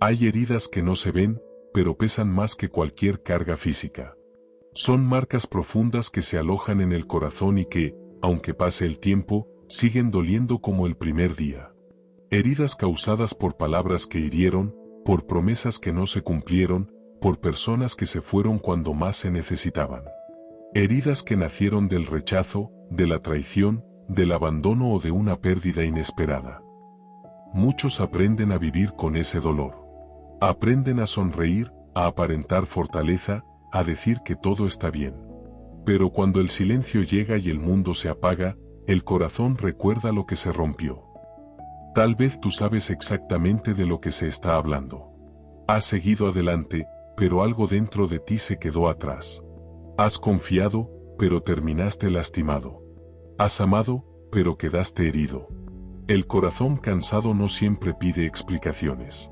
Hay heridas que no se ven, pero pesan más que cualquier carga física. Son marcas profundas que se alojan en el corazón y que, aunque pase el tiempo, siguen doliendo como el primer día. Heridas causadas por palabras que hirieron, por promesas que no se cumplieron, por personas que se fueron cuando más se necesitaban. Heridas que nacieron del rechazo, de la traición, del abandono o de una pérdida inesperada. Muchos aprenden a vivir con ese dolor. Aprenden a sonreír, a aparentar fortaleza, a decir que todo está bien. Pero cuando el silencio llega y el mundo se apaga, el corazón recuerda lo que se rompió. Tal vez tú sabes exactamente de lo que se está hablando. Has seguido adelante, pero algo dentro de ti se quedó atrás. Has confiado, pero terminaste lastimado. Has amado, pero quedaste herido. El corazón cansado no siempre pide explicaciones.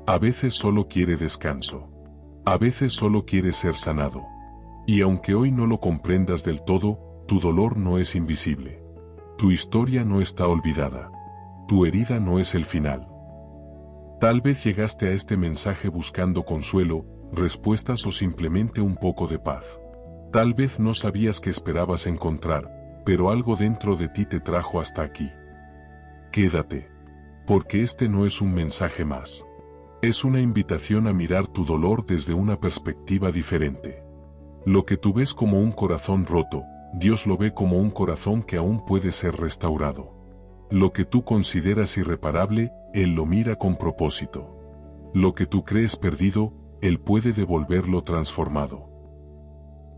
A veces solo quiere descanso. A veces solo quiere ser sanado. Y aunque hoy no lo comprendas del todo, tu dolor no es invisible. Tu historia no está olvidada. Tu herida no es el final. Tal vez llegaste a este mensaje buscando consuelo, respuestas o simplemente un poco de paz. Tal vez no sabías qué esperabas encontrar, pero algo dentro de ti te trajo hasta aquí. Quédate. Porque este no es un mensaje más. Es una invitación a mirar tu dolor desde una perspectiva diferente. Lo que tú ves como un corazón roto, Dios lo ve como un corazón que aún puede ser restaurado. Lo que tú consideras irreparable, Él lo mira con propósito. Lo que tú crees perdido, Él puede devolverlo transformado.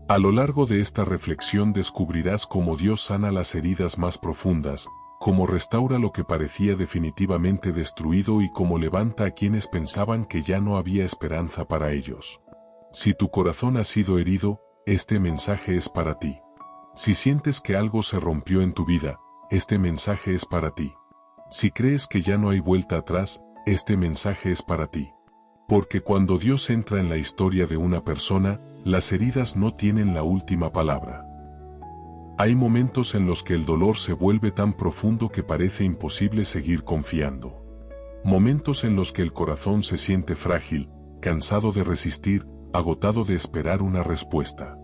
A lo largo de esta reflexión descubrirás cómo Dios sana las heridas más profundas, cómo restaura lo que parecía definitivamente destruido y cómo levanta a quienes pensaban que ya no había esperanza para ellos. Si tu corazón ha sido herido, este mensaje es para ti. Si sientes que algo se rompió en tu vida, este mensaje es para ti. Si crees que ya no hay vuelta atrás, este mensaje es para ti. Porque cuando Dios entra en la historia de una persona, las heridas no tienen la última palabra. Hay momentos en los que el dolor se vuelve tan profundo que parece imposible seguir confiando. Momentos en los que el corazón se siente frágil, cansado de resistir, agotado de esperar una respuesta.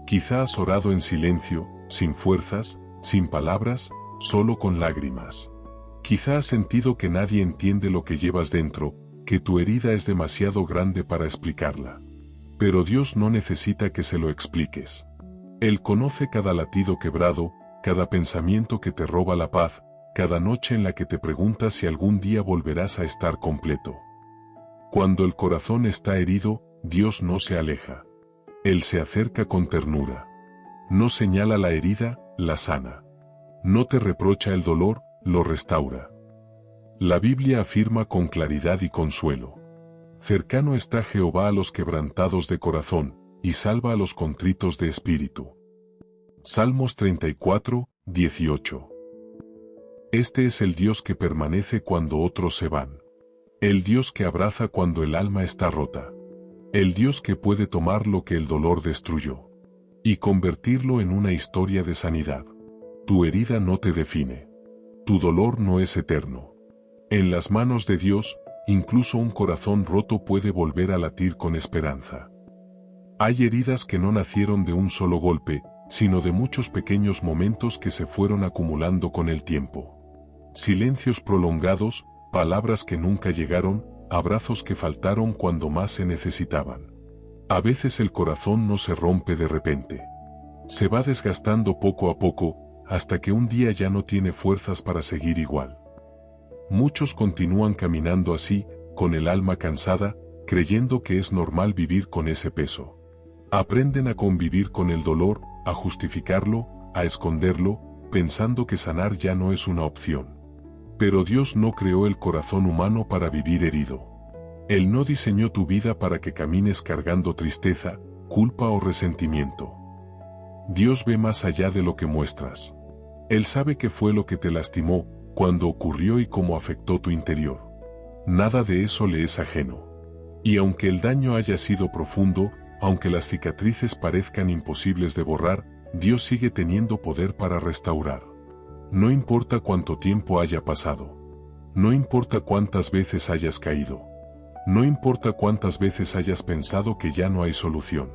Quizá has orado en silencio, sin fuerzas, sin palabras, solo con lágrimas. Quizá has sentido que nadie entiende lo que llevas dentro, que tu herida es demasiado grande para explicarla. Pero Dios no necesita que se lo expliques. Él conoce cada latido quebrado, cada pensamiento que te roba la paz, cada noche en la que te preguntas si algún día volverás a estar completo. Cuando el corazón está herido, Dios no se aleja. Él se acerca con ternura. No señala la herida, la sana. No te reprocha el dolor, lo restaura. La Biblia afirma con claridad y consuelo: cercano está Jehová a los quebrantados de corazón, y salva a los contritos de espíritu. Salmos 34, 18. Este es el Dios que permanece cuando otros se van. El Dios que abraza cuando el alma está rota. El Dios que puede tomar lo que el dolor destruyó y convertirlo en una historia de sanidad. Tu herida no te define. Tu dolor no es eterno. En las manos de Dios, incluso un corazón roto puede volver a latir con esperanza. Hay heridas que no nacieron de un solo golpe, sino de muchos pequeños momentos que se fueron acumulando con el tiempo. Silencios prolongados, palabras que nunca llegaron, abrazos que faltaron cuando más se necesitaban. A veces el corazón no se rompe de repente. Se va desgastando poco a poco, hasta que un día ya no tiene fuerzas para seguir igual. Muchos continúan caminando así, con el alma cansada, creyendo que es normal vivir con ese peso. Aprenden a convivir con el dolor, a justificarlo, a esconderlo, pensando que sanar ya no es una opción. Pero Dios no creó el corazón humano para vivir herido. Él no diseñó tu vida para que camines cargando tristeza, culpa o resentimiento. Dios ve más allá de lo que muestras. Él sabe qué fue lo que te lastimó, cuándo ocurrió y cómo afectó tu interior. Nada de eso le es ajeno. Y aunque el daño haya sido profundo, aunque las cicatrices parezcan imposibles de borrar, Dios sigue teniendo poder para restaurar. No importa cuánto tiempo haya pasado. No importa cuántas veces hayas caído. No importa cuántas veces hayas pensado que ya no hay solución.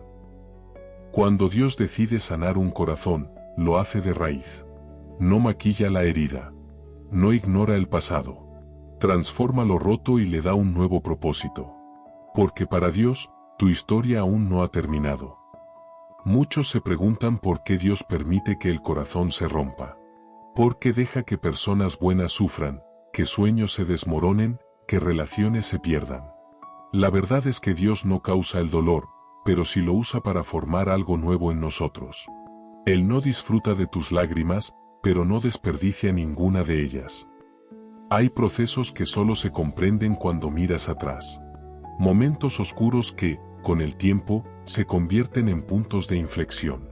Cuando Dios decide sanar un corazón, lo hace de raíz. No maquilla la herida. No ignora el pasado. Transforma lo roto y le da un nuevo propósito. Porque para Dios, tu historia aún no ha terminado. Muchos se preguntan por qué Dios permite que el corazón se rompa. ¿Por qué deja que personas buenas sufran, que sueños se desmoronen, que relaciones se pierdan? La verdad es que Dios no causa el dolor, pero sí lo usa para formar algo nuevo en nosotros. Él no disfruta de tus lágrimas, pero no desperdicia ninguna de ellas. Hay procesos que solo se comprenden cuando miras atrás. Momentos oscuros que, con el tiempo, se convierten en puntos de inflexión.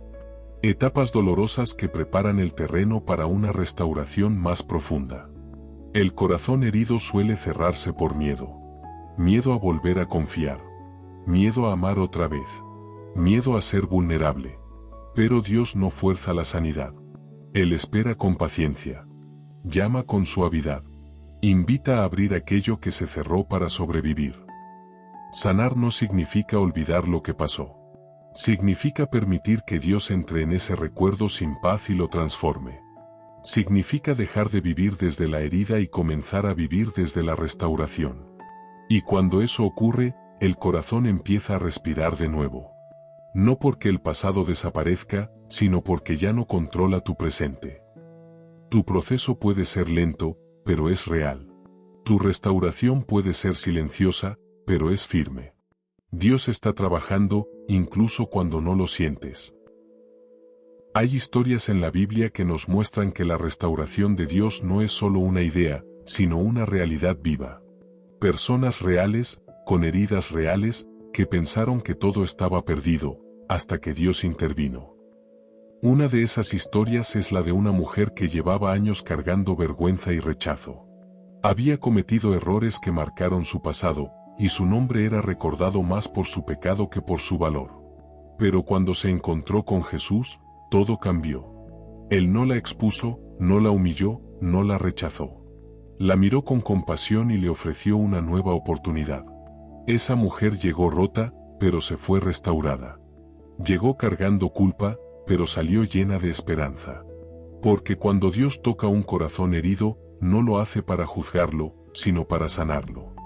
Etapas dolorosas que preparan el terreno para una restauración más profunda. El corazón herido suele cerrarse por miedo. Miedo a volver a confiar. Miedo a amar otra vez. Miedo a ser vulnerable. Pero Dios no fuerza la sanidad. Él espera con paciencia. Llama con suavidad. Invita a abrir aquello que se cerró para sobrevivir. Sanar no significa olvidar lo que pasó. Significa permitir que Dios entre en ese recuerdo sin paz y lo transforme. Significa dejar de vivir desde la herida y comenzar a vivir desde la restauración. Y cuando eso ocurre, el corazón empieza a respirar de nuevo. No porque el pasado desaparezca, sino porque ya no controla tu presente. Tu proceso puede ser lento, pero es real. Tu restauración puede ser silenciosa, pero es firme. Dios está trabajando, incluso cuando no lo sientes. Hay historias en la Biblia que nos muestran que la restauración de Dios no es solo una idea, sino una realidad viva. Personas reales, con heridas reales, que pensaron que todo estaba perdido, hasta que Dios intervino. Una de esas historias es la de una mujer que llevaba años cargando vergüenza y rechazo. Había cometido errores que marcaron su pasado, y su nombre era recordado más por su pecado que por su valor. Pero cuando se encontró con Jesús, todo cambió. Él no la expuso, no la humilló, no la rechazó. La miró con compasión y le ofreció una nueva oportunidad. Esa mujer llegó rota, pero se fue restaurada. Llegó cargando culpa, pero salió llena de esperanza. Porque cuando Dios toca un corazón herido, no lo hace para juzgarlo, sino para sanarlo.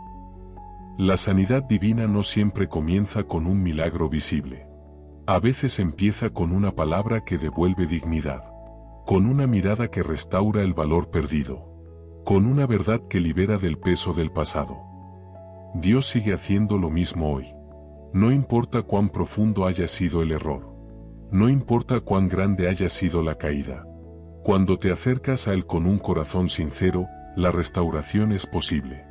La sanidad divina no siempre comienza con un milagro visible. A veces empieza con una palabra que devuelve dignidad, con una mirada que restaura el valor perdido, con una verdad que libera del peso del pasado. Dios sigue haciendo lo mismo hoy. No importa cuán profundo haya sido el error. No importa cuán grande haya sido la caída. Cuando te acercas a Él con un corazón sincero, la restauración es posible.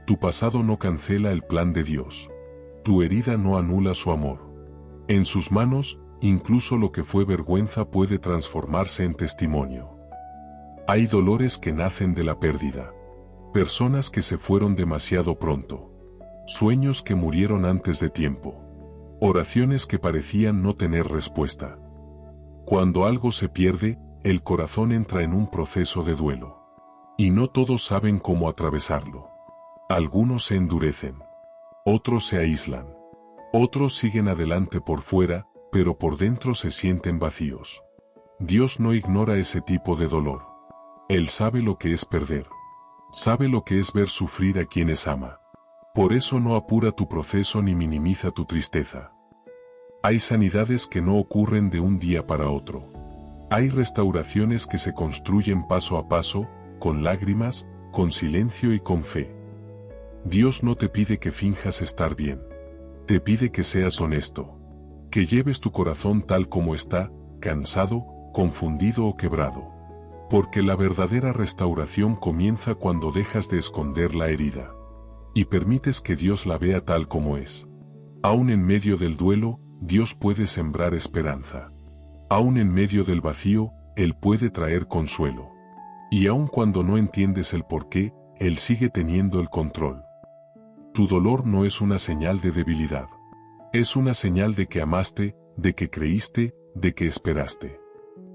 Tu pasado no cancela el plan de Dios. Tu herida no anula su amor. En sus manos, incluso lo que fue vergüenza puede transformarse en testimonio. Hay dolores que nacen de la pérdida. Personas que se fueron demasiado pronto. Sueños que murieron antes de tiempo. Oraciones que parecían no tener respuesta. Cuando algo se pierde, el corazón entra en un proceso de duelo. Y no todos saben cómo atravesarlo. Algunos se endurecen. Otros se aíslan. Otros siguen adelante por fuera, pero por dentro se sienten vacíos. Dios no ignora ese tipo de dolor. Él sabe lo que es perder. Sabe lo que es ver sufrir a quienes ama. Por eso no apura tu proceso ni minimiza tu tristeza. Hay sanidades que no ocurren de un día para otro. Hay restauraciones que se construyen paso a paso, con lágrimas, con silencio y con fe. Dios no te pide que finjas estar bien. Te pide que seas honesto. Que lleves tu corazón tal como está, cansado, confundido o quebrado. Porque la verdadera restauración comienza cuando dejas de esconder la herida. Y permites que Dios la vea tal como es. Aún en medio del duelo, Dios puede sembrar esperanza. Aún en medio del vacío, Él puede traer consuelo. Y aun cuando no entiendes el porqué, Él sigue teniendo el control. Tu dolor no es una señal de debilidad. Es una señal de que amaste, de que creíste, de que esperaste.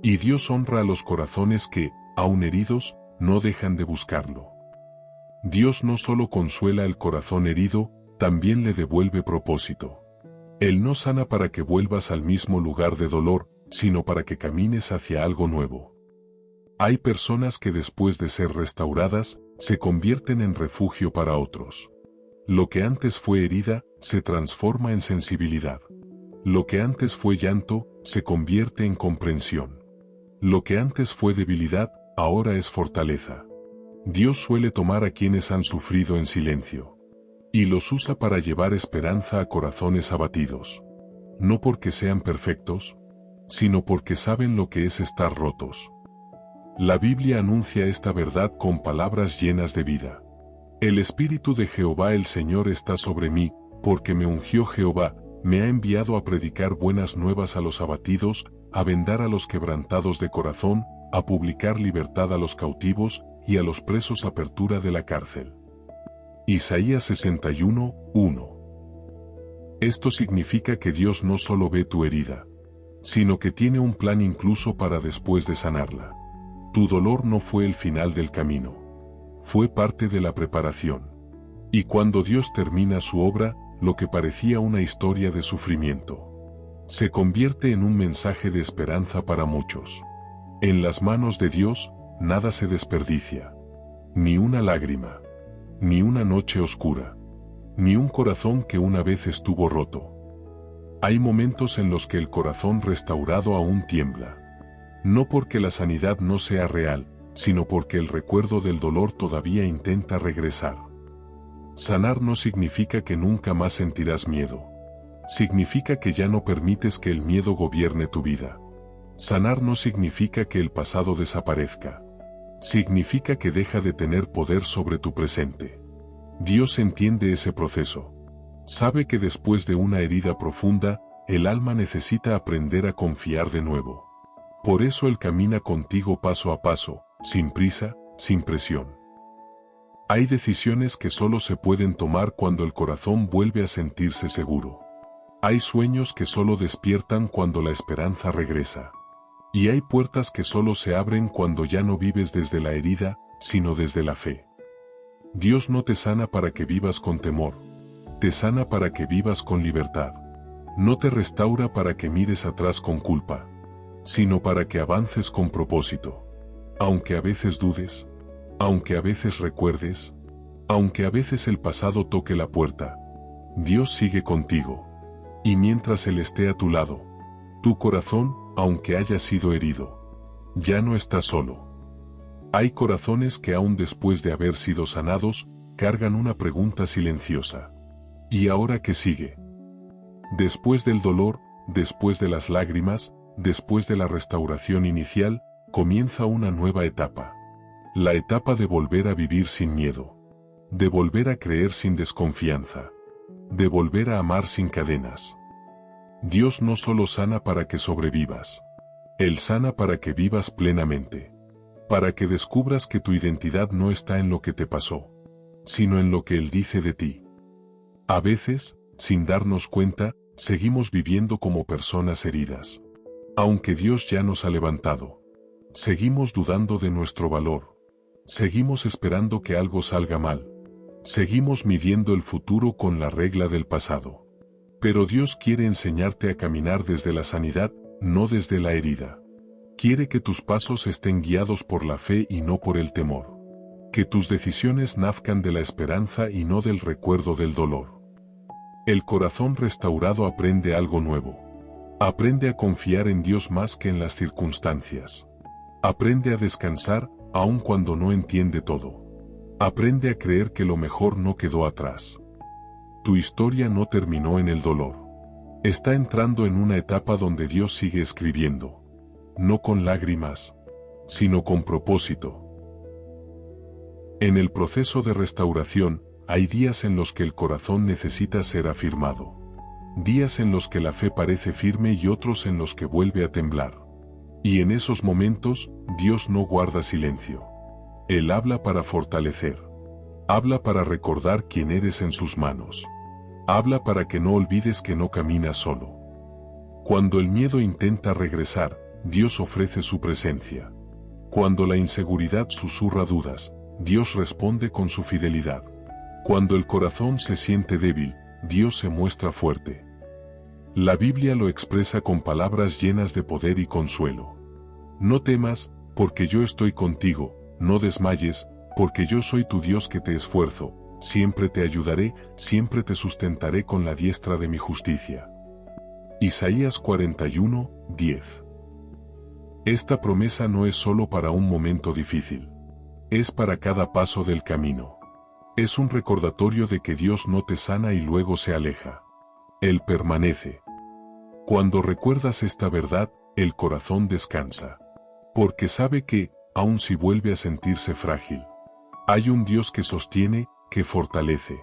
Y Dios honra a los corazones que, aun heridos, no dejan de buscarlo. Dios no solo consuela el corazón herido, también le devuelve propósito. Él no sana para que vuelvas al mismo lugar de dolor, sino para que camines hacia algo nuevo. Hay personas que después de ser restauradas, se convierten en refugio para otros. Lo que antes fue herida, se transforma en sensibilidad. Lo que antes fue llanto, se convierte en comprensión. Lo que antes fue debilidad, ahora es fortaleza. Dios suele tomar a quienes han sufrido en silencio y los usa para llevar esperanza a corazones abatidos. No porque sean perfectos, sino porque saben lo que es estar rotos. La Biblia anuncia esta verdad con palabras llenas de vida. El Espíritu de Jehová el Señor está sobre mí, porque me ungió Jehová, me ha enviado a predicar buenas nuevas a los abatidos, a vendar a los quebrantados de corazón, a publicar libertad a los cautivos, y a los presos apertura de la cárcel. Isaías 61, 1. Esto significa que Dios no solo ve tu herida, sino que tiene un plan incluso para después de sanarla. Tu dolor no fue el final del camino. Fue parte de la preparación. Y cuando Dios termina su obra, lo que parecía una historia de sufrimiento, se convierte en un mensaje de esperanza para muchos. En las manos de Dios, nada se desperdicia. Ni una lágrima. Ni una noche oscura. Ni un corazón que una vez estuvo roto. Hay momentos en los que el corazón restaurado aún tiembla. No porque la sanidad no sea real, sino porque el recuerdo del dolor todavía intenta regresar. Sanar no significa que nunca más sentirás miedo. Significa que ya no permites que el miedo gobierne tu vida. Sanar no significa que el pasado desaparezca. Significa que deja de tener poder sobre tu presente. Dios entiende ese proceso. Sabe que después de una herida profunda, el alma necesita aprender a confiar de nuevo. Por eso Él camina contigo paso a paso, sin prisa, sin presión. Hay decisiones que solo se pueden tomar cuando el corazón vuelve a sentirse seguro. Hay sueños que solo despiertan cuando la esperanza regresa. Y hay puertas que solo se abren cuando ya no vives desde la herida, sino desde la fe. Dios no te sana para que vivas con temor. Te sana para que vivas con libertad. No te restaura para que mires atrás con culpa, sino para que avances con propósito. Aunque a veces dudes, aunque a veces recuerdes, aunque a veces el pasado toque la puerta, Dios sigue contigo. Y mientras Él esté a tu lado, tu corazón, aunque haya sido herido, ya no está solo. Hay corazones que aún después de haber sido sanados, cargan una pregunta silenciosa. ¿Y ahora qué sigue? Después del dolor, después de las lágrimas, después de la restauración inicial, comienza una nueva etapa. La etapa de volver a vivir sin miedo. De volver a creer sin desconfianza. De volver a amar sin cadenas. Dios no solo sana para que sobrevivas. Él sana para que vivas plenamente. Para que descubras que tu identidad no está en lo que te pasó, sino en lo que Él dice de ti. A veces, sin darnos cuenta, seguimos viviendo como personas heridas. Aunque Dios ya nos ha levantado, seguimos dudando de nuestro valor. Seguimos esperando que algo salga mal. Seguimos midiendo el futuro con la regla del pasado. Pero Dios quiere enseñarte a caminar desde la sanidad, no desde la herida. Quiere que tus pasos estén guiados por la fe y no por el temor. Que tus decisiones nazcan de la esperanza y no del recuerdo del dolor. El corazón restaurado aprende algo nuevo. Aprende a confiar en Dios más que en las circunstancias. Aprende a descansar, aun cuando no entiende todo. Aprende a creer que lo mejor no quedó atrás. Tu historia no terminó en el dolor. Está entrando en una etapa donde Dios sigue escribiendo. No con lágrimas, sino con propósito. En el proceso de restauración, hay días en los que el corazón necesita ser afirmado. Días en los que la fe parece firme y otros en los que vuelve a temblar. Y en esos momentos, Dios no guarda silencio. Él habla para fortalecer. Habla para recordar quién eres en sus manos. Habla para que no olvides que no caminas solo. Cuando el miedo intenta regresar, Dios ofrece su presencia. Cuando la inseguridad susurra dudas, Dios responde con su fidelidad. Cuando el corazón se siente débil, Dios se muestra fuerte. La Biblia lo expresa con palabras llenas de poder y consuelo. No temas, porque yo estoy contigo, no desmayes, porque yo soy tu Dios que te esfuerzo, siempre te ayudaré, siempre te sustentaré con la diestra de mi justicia. Isaías 41, 10. Esta promesa no es solo para un momento difícil. Es para cada paso del camino. Es un recordatorio de que Dios no te sana y luego se aleja. Él permanece. Cuando recuerdas esta verdad, el corazón descansa. Porque sabe que, aun si vuelve a sentirse frágil, hay un Dios que sostiene, que fortalece,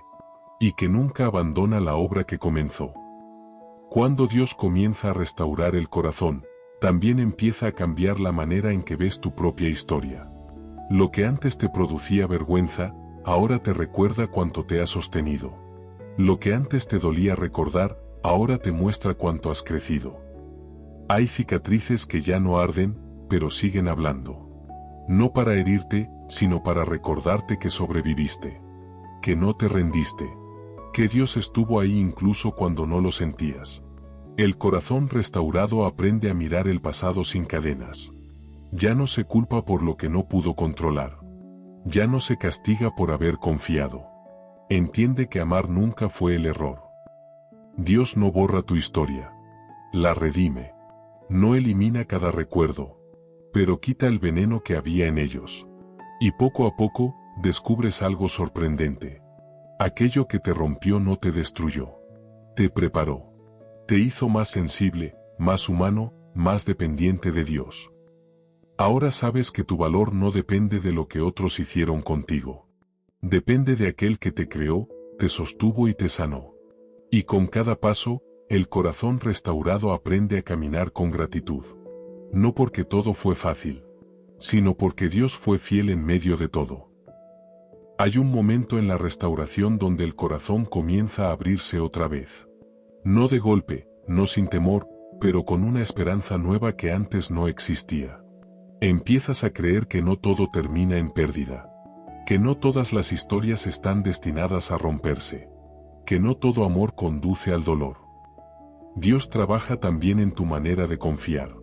y que nunca abandona la obra que comenzó. Cuando Dios comienza a restaurar el corazón, también empieza a cambiar la manera en que ves tu propia historia. Lo que antes te producía vergüenza, ahora te recuerda cuánto te ha sostenido. Lo que antes te dolía recordar, ahora te muestra cuánto has crecido. Hay cicatrices que ya no arden, pero siguen hablando. No para herirte, sino para recordarte que sobreviviste. Que no te rendiste. Que Dios estuvo ahí incluso cuando no lo sentías. El corazón restaurado aprende a mirar el pasado sin cadenas. Ya no se culpa por lo que no pudo controlar. Ya no se castiga por haber confiado. Entiende que amar nunca fue el error. Dios no borra tu historia. La redime. No elimina cada recuerdo, pero quita el veneno que había en ellos. Y poco a poco, descubres algo sorprendente. Aquello que te rompió no te destruyó. Te preparó. Te hizo más sensible, más humano, más dependiente de Dios. Ahora sabes que tu valor no depende de lo que otros hicieron contigo. Depende de aquel que te creó, te sostuvo y te sanó. Y con cada paso, el corazón restaurado aprende a caminar con gratitud. No porque todo fue fácil, sino porque Dios fue fiel en medio de todo. Hay un momento en la restauración donde el corazón comienza a abrirse otra vez. No de golpe, no sin temor, pero con una esperanza nueva que antes no existía. Empiezas a creer que no todo termina en pérdida. Que no todas las historias están destinadas a romperse. Que no todo amor conduce al dolor. Dios trabaja también en tu manera de confiar.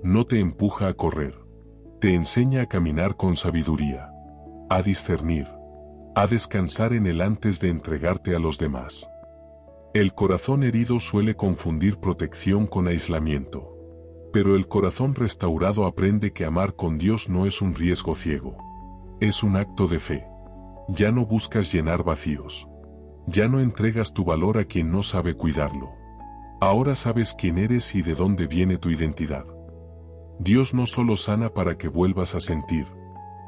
No te empuja a correr. Te enseña a caminar con sabiduría. A discernir. A descansar en Él antes de entregarte a los demás. El corazón herido suele confundir protección con aislamiento. Pero el corazón restaurado aprende que amar con Dios no es un riesgo ciego. Es un acto de fe. Ya no buscas llenar vacíos. Ya no entregas tu valor a quien no sabe cuidarlo. Ahora sabes quién eres y de dónde viene tu identidad. Dios no solo sana para que vuelvas a sentir.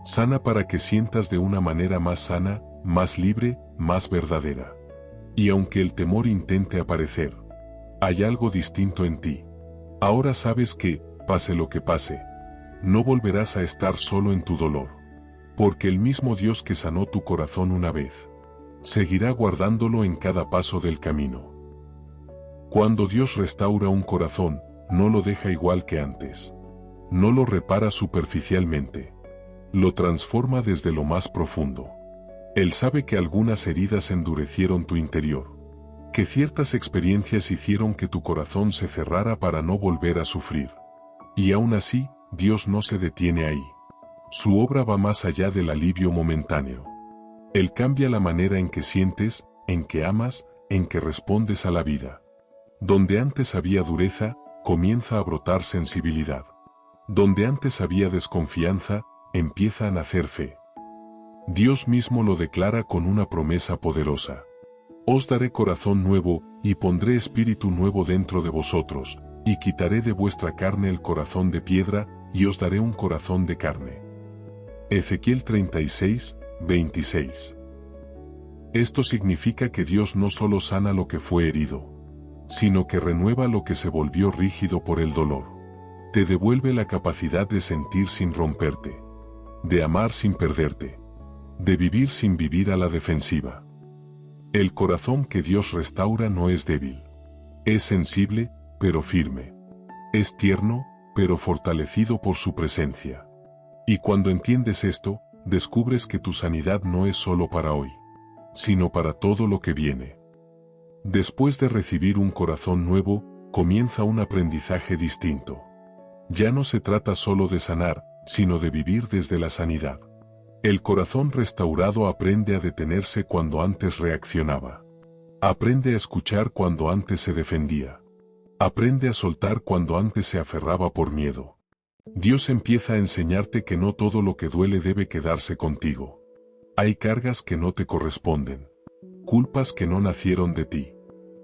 Sana para que sientas de una manera más sana, más libre, más verdadera. Y aunque el temor intente aparecer, hay algo distinto en ti. Ahora sabes que, pase lo que pase, no volverás a estar solo en tu dolor. Porque el mismo Dios que sanó tu corazón una vez, seguirá guardándolo en cada paso del camino. Cuando Dios restaura un corazón, no lo deja igual que antes. No lo repara superficialmente. Lo transforma desde lo más profundo. Él sabe que algunas heridas endurecieron tu interior. Que ciertas experiencias hicieron que tu corazón se cerrara para no volver a sufrir. Y aún así, Dios no se detiene ahí. Su obra va más allá del alivio momentáneo. Él cambia la manera en que sientes, en que amas, en que respondes a la vida. Donde antes había dureza, comienza a brotar sensibilidad. Donde antes había desconfianza, empieza a nacer fe. Dios mismo lo declara con una promesa poderosa. Os daré corazón nuevo, y pondré espíritu nuevo dentro de vosotros, y quitaré de vuestra carne el corazón de piedra, y os daré un corazón de carne. Ezequiel 36, 26. Esto significa que Dios no solo sana lo que fue herido, sino que renueva lo que se volvió rígido por el dolor. Te devuelve la capacidad de sentir sin romperte, de amar sin perderte, de vivir sin vivir a la defensiva. El corazón que Dios restaura no es débil. Es sensible, pero firme. Es tierno, pero fortalecido por su presencia. Y cuando entiendes esto, descubres que tu sanidad no es solo para hoy. sino para todo lo que viene. Después de recibir un corazón nuevo, comienza un aprendizaje distinto. Ya no se trata solo de sanar, sino de vivir desde la sanidad. El corazón restaurado aprende a detenerse cuando antes reaccionaba. Aprende a escuchar cuando antes se defendía. Aprende a soltar cuando antes se aferraba por miedo. Dios empieza a enseñarte que no todo lo que duele debe quedarse contigo. Hay cargas que no te corresponden. Culpas que no nacieron de ti.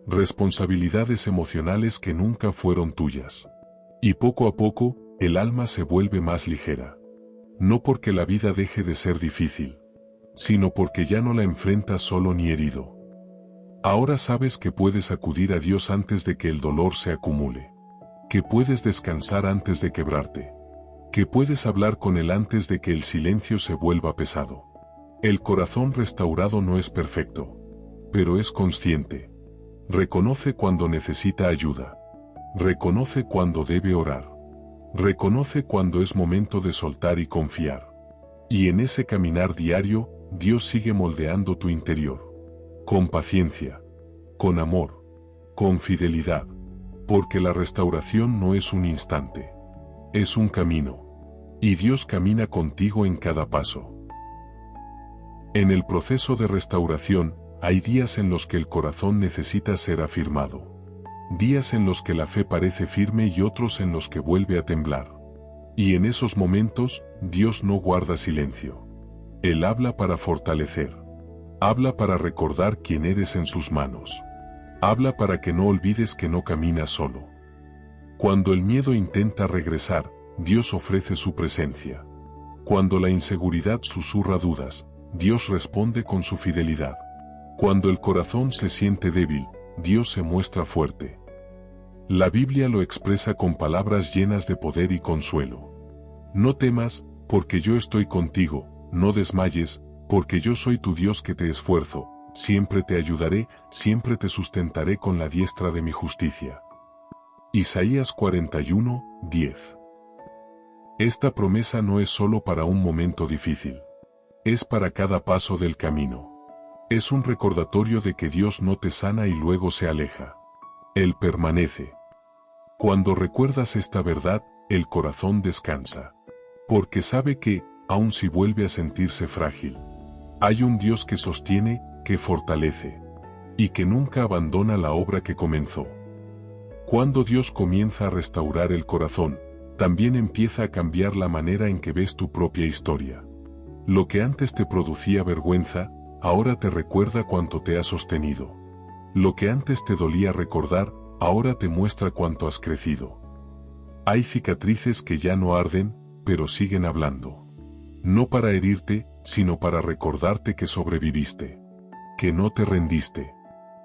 Responsabilidades emocionales que nunca fueron tuyas. Y poco a poco, el alma se vuelve más ligera. No porque la vida deje de ser difícil, sino porque ya no la enfrentas solo ni herido. Ahora sabes que puedes acudir a Dios antes de que el dolor se acumule. Que puedes descansar antes de quebrarte. Que puedes hablar con Él antes de que el silencio se vuelva pesado. El corazón restaurado no es perfecto, pero es consciente. Reconoce cuando necesita ayuda. Reconoce cuando debe orar. Reconoce cuando es momento de soltar y confiar. Y en ese caminar diario, Dios sigue moldeando tu interior. Con paciencia, con amor, con fidelidad. Porque la restauración no es un instante. Es un camino. Y Dios camina contigo en cada paso. En el proceso de restauración, hay días en los que el corazón necesita ser afirmado. Días en los que la fe parece firme y otros en los que vuelve a temblar. Y en esos momentos, Dios no guarda silencio. Él habla para fortalecer. Habla para recordar quién eres en sus manos. Habla para que no olvides que no caminas solo. Cuando el miedo intenta regresar, Dios ofrece su presencia. Cuando la inseguridad susurra dudas, Dios responde con su fidelidad. Cuando el corazón se siente débil, Dios se muestra fuerte. La Biblia lo expresa con palabras llenas de poder y consuelo. No temas, porque yo estoy contigo, no desmayes, porque yo soy tu Dios que te esfuerzo, siempre te ayudaré, siempre te sustentaré con la diestra de mi justicia. Isaías 41:10. Esta promesa no es solo para un momento difícil. Es para cada paso del camino. Es un recordatorio de que Dios no te sana y luego se aleja. Él permanece. Cuando recuerdas esta verdad, el corazón descansa. Porque sabe que, aun si vuelve a sentirse frágil, hay un Dios que sostiene, que fortalece, y que nunca abandona la obra que comenzó. Cuando Dios comienza a restaurar el corazón, también empieza a cambiar la manera en que ves tu propia historia. Lo que antes te producía vergüenza, ahora te recuerda cuánto te ha sostenido. Lo que antes te dolía recordar, ahora te muestra cuánto has crecido. Hay cicatrices que ya no arden, pero siguen hablando. No para herirte, sino para recordarte que sobreviviste. Que no te rendiste.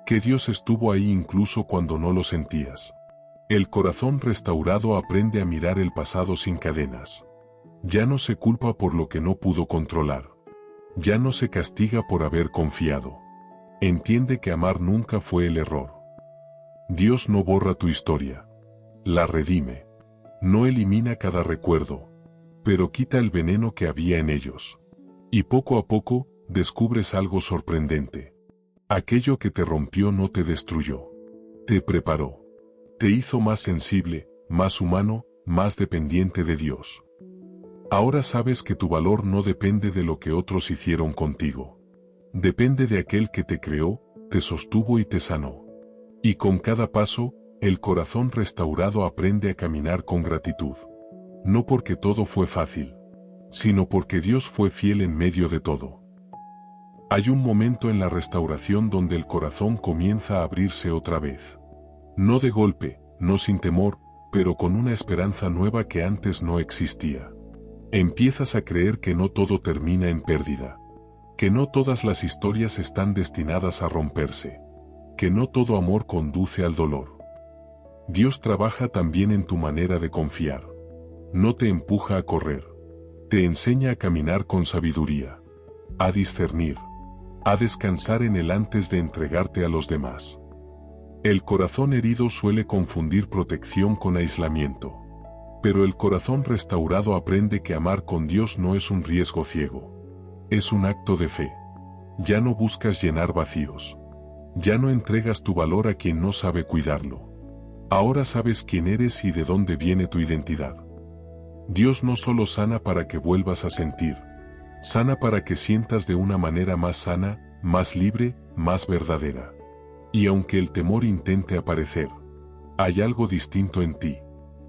Que Dios estuvo ahí incluso cuando no lo sentías. El corazón restaurado aprende a mirar el pasado sin cadenas. Ya no se culpa por lo que no pudo controlar. Ya no se castiga por haber confiado. Entiende que amar nunca fue el error. Dios no borra tu historia. La redime. No elimina cada recuerdo, pero quita el veneno que había en ellos. Y poco a poco, descubres algo sorprendente. Aquello que te rompió no te destruyó. Te preparó. Te hizo más sensible, más humano, más dependiente de Dios. Ahora sabes que tu valor no depende de lo que otros hicieron contigo. Depende de aquel que te creó, te sostuvo y te sanó. Y con cada paso, el corazón restaurado aprende a caminar con gratitud. No porque todo fue fácil, sino porque Dios fue fiel en medio de todo. Hay un momento en la restauración donde el corazón comienza a abrirse otra vez. No de golpe, no sin temor, pero con una esperanza nueva que antes no existía. Empiezas a creer que no todo termina en pérdida. Que no todas las historias están destinadas a romperse. Que no todo amor conduce al dolor. Dios trabaja también en tu manera de confiar. No te empuja a correr. Te enseña a caminar con sabiduría. A discernir. A descansar en Él antes de entregarte a los demás. El corazón herido suele confundir protección con aislamiento. Pero el corazón restaurado aprende que amar con Dios no es un riesgo ciego. Es un acto de fe. Ya no buscas llenar vacíos. Ya no entregas tu valor a quien no sabe cuidarlo. Ahora sabes quién eres y de dónde viene tu identidad. Dios no solo sana para que vuelvas a sentir, sana para que sientas de una manera más sana, más libre, más verdadera. Y aunque el temor intente aparecer, hay algo distinto en ti.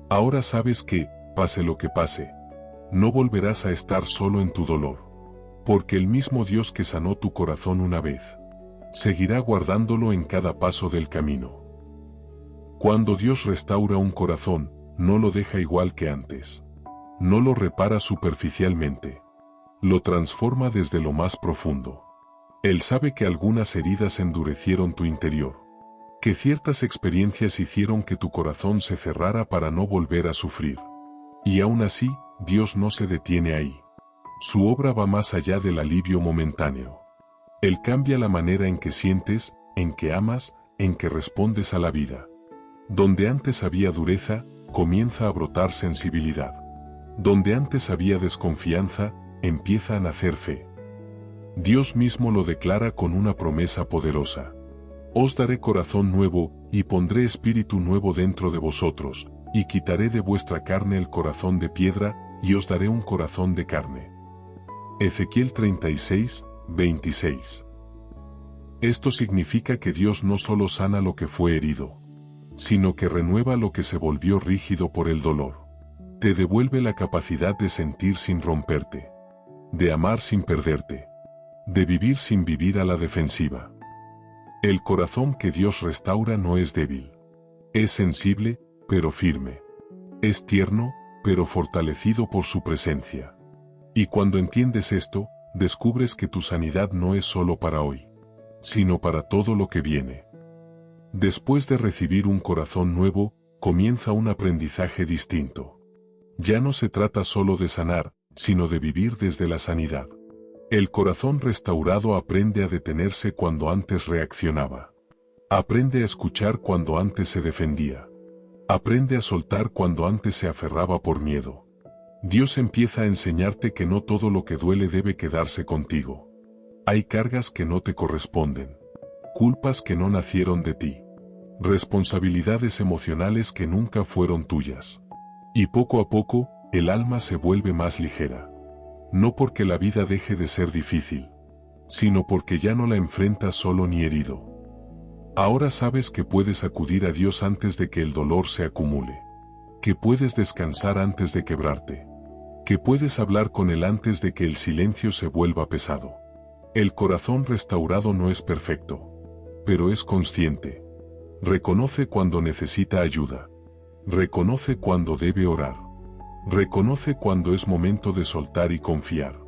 Ahora sabes que, pase lo que pase, no volverás a estar solo en tu dolor. Porque el mismo Dios que sanó tu corazón una vez, seguirá guardándolo en cada paso del camino. Cuando Dios restaura un corazón, no lo deja igual que antes. No lo repara superficialmente. Lo transforma desde lo más profundo. Él sabe que algunas heridas endurecieron tu interior, que ciertas experiencias hicieron que tu corazón se cerrara para no volver a sufrir. Y aún así, Dios no se detiene ahí. Su obra va más allá del alivio momentáneo. Él cambia la manera en que sientes, en que amas, en que respondes a la vida. Donde antes había dureza, comienza a brotar sensibilidad. Donde antes había desconfianza, empieza a nacer fe. Dios mismo lo declara con una promesa poderosa. Os daré corazón nuevo, y pondré espíritu nuevo dentro de vosotros, y quitaré de vuestra carne el corazón de piedra, y os daré un corazón de carne. Ezequiel 36, 26. Esto significa que Dios no solo sana lo que fue herido, sino que renueva lo que se volvió rígido por el dolor. Te devuelve la capacidad de sentir sin romperte, de amar sin perderte, de vivir sin vivir a la defensiva. El corazón que Dios restaura no es débil. Es sensible, pero firme. Es tierno, pero fortalecido por su presencia. Y cuando entiendes esto, descubres que tu sanidad no es solo para hoy, sino para todo lo que viene. Después de recibir un corazón nuevo, comienza un aprendizaje distinto. Ya no se trata solo de sanar, sino de vivir desde la sanidad. El corazón restaurado aprende a detenerse cuando antes reaccionaba. Aprende a escuchar cuando antes se defendía. Aprende a soltar cuando antes se aferraba por miedo. Dios empieza a enseñarte que no todo lo que duele debe quedarse contigo. Hay cargas que no te corresponden. Culpas que no nacieron de ti. Responsabilidades emocionales que nunca fueron tuyas. Y poco a poco, el alma se vuelve más ligera. No porque la vida deje de ser difícil, sino porque ya no la enfrentas solo ni herido. Ahora sabes que puedes acudir a Dios antes de que el dolor se acumule. Que puedes descansar antes de quebrarte. Que puedes hablar con Él antes de que el silencio se vuelva pesado. El corazón restaurado no es perfecto, pero es consciente. Reconoce cuando necesita ayuda. Reconoce cuando debe orar. Reconoce cuando es momento de soltar y confiar.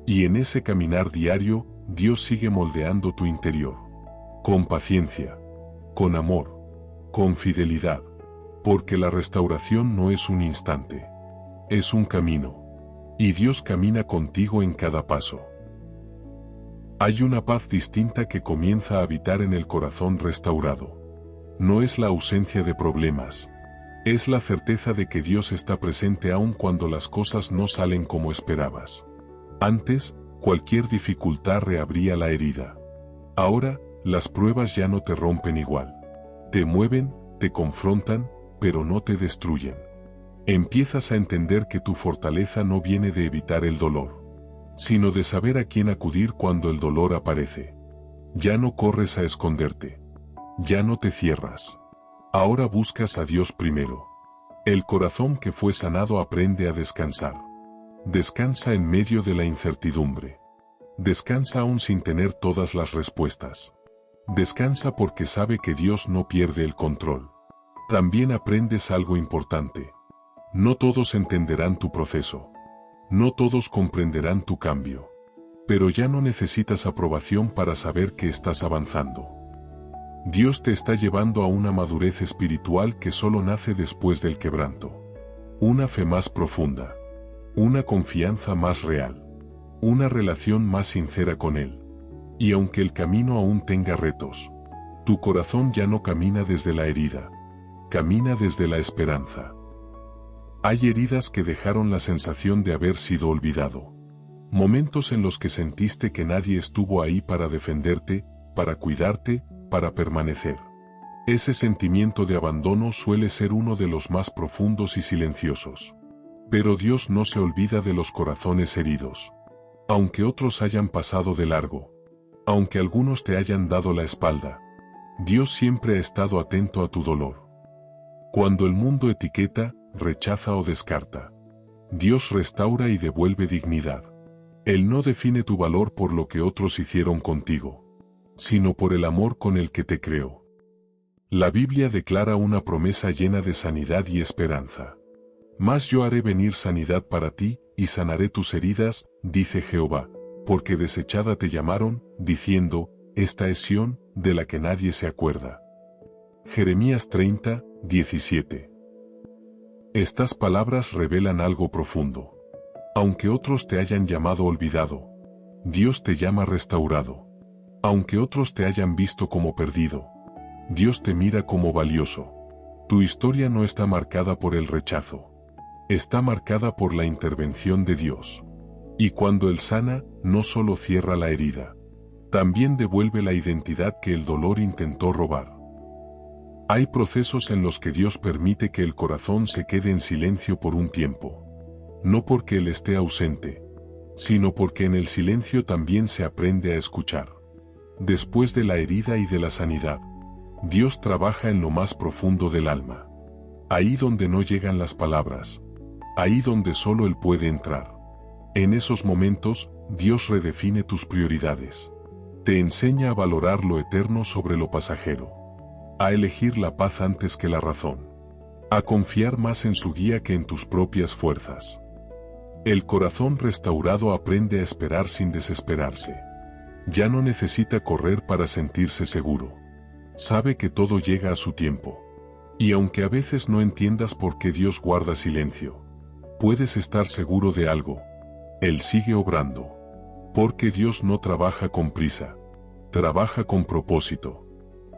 Y en ese caminar diario, Dios sigue moldeando tu interior. Con paciencia, con amor, con fidelidad. Porque la restauración no es un instante, es un camino. Y Dios camina contigo en cada paso. Hay una paz distinta que comienza a habitar en el corazón restaurado. No es la ausencia de problemas. Es la certeza de que Dios está presente aun cuando las cosas no salen como esperabas. Antes, cualquier dificultad reabría la herida. Ahora, las pruebas ya no te rompen igual. Te mueven, te confrontan, pero no te destruyen. Empiezas a entender que tu fortaleza no viene de evitar el dolor, sino de saber a quién acudir cuando el dolor aparece. Ya no corres a esconderte. Ya no te cierras. Ahora buscas a Dios primero. El corazón que fue sanado aprende a descansar. Descansa en medio de la incertidumbre. Descansa aún sin tener todas las respuestas. Descansa porque sabe que Dios no pierde el control. También aprendes algo importante. No todos entenderán tu proceso. No todos comprenderán tu cambio. Pero ya no necesitas aprobación para saber que estás avanzando. Dios te está llevando a una madurez espiritual que solo nace después del quebranto. Una fe más profunda. Una confianza más real. Una relación más sincera con Él. Y aunque el camino aún tenga retos, tu corazón ya no camina desde la herida. Camina desde la esperanza. Hay heridas que dejaron la sensación de haber sido olvidado. Momentos en los que sentiste que nadie estuvo ahí para defenderte, para cuidarte, para permanecer. Ese sentimiento de abandono suele ser uno de los más profundos y silenciosos. Pero Dios no se olvida de los corazones heridos. Aunque otros hayan pasado de largo, aunque algunos te hayan dado la espalda, Dios siempre ha estado atento a tu dolor. Cuando el mundo etiqueta, rechaza o descarta, Dios restaura y devuelve dignidad. Él no define tu valor por lo que otros hicieron contigo, sino por el amor con el que te creó. La Biblia declara una promesa llena de sanidad y esperanza. Mas yo haré venir sanidad para ti, y sanaré tus heridas, dice Jehová, porque desechada te llamaron, diciendo, esta es Sión, de la que nadie se acuerda. Jeremías 30, 17. Estas palabras revelan algo profundo. Aunque otros te hayan llamado olvidado, Dios te llama restaurado. Aunque otros te hayan visto como perdido, Dios te mira como valioso. Tu historia no está marcada por el rechazo. Está marcada por la intervención de Dios. Y cuando Él sana, no solo cierra la herida, también devuelve la identidad que el dolor intentó robar. Hay procesos en los que Dios permite que el corazón se quede en silencio por un tiempo. No porque Él esté ausente, sino porque en el silencio también se aprende a escuchar. Después de la herida y de la sanidad, Dios trabaja en lo más profundo del alma. Ahí donde no llegan las palabras. Ahí donde solo Él puede entrar. En esos momentos, Dios redefine tus prioridades. Te enseña a valorar lo eterno sobre lo pasajero. A elegir la paz antes que la razón. A confiar más en su guía que en tus propias fuerzas. El corazón restaurado aprende a esperar sin desesperarse. Ya no necesita correr para sentirse seguro. Sabe que todo llega a su tiempo. Y aunque a veces no entiendas por qué Dios guarda silencio, puedes estar seguro de algo. Él sigue obrando. Porque Dios no trabaja con prisa. Trabaja con propósito.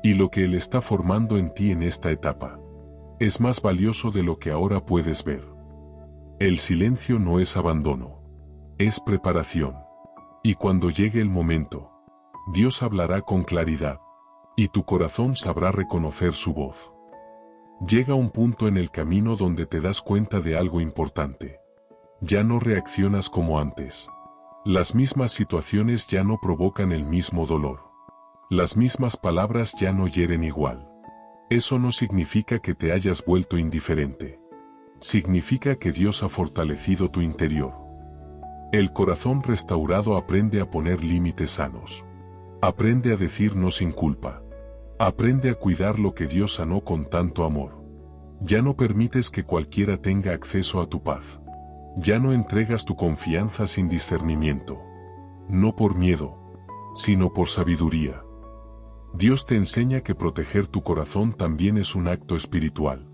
Y lo que Él está formando en ti en esta etapa es más valioso de lo que ahora puedes ver. El silencio no es abandono. Es preparación. Y cuando llegue el momento, Dios hablará con claridad. Y tu corazón sabrá reconocer su voz. Llega un punto en el camino donde te das cuenta de algo importante. Ya no reaccionas como antes. Las mismas situaciones ya no provocan el mismo dolor. Las mismas palabras ya no hieren igual. Eso no significa que te hayas vuelto indiferente. Significa que Dios ha fortalecido tu interior. El corazón restaurado aprende a poner límites sanos. Aprende a decir no sin culpa. Aprende a cuidar lo que Dios sanó con tanto amor. Ya no permites que cualquiera tenga acceso a tu paz. Ya no entregas tu confianza sin discernimiento. No por miedo, sino por sabiduría. Dios te enseña que proteger tu corazón también es un acto espiritual.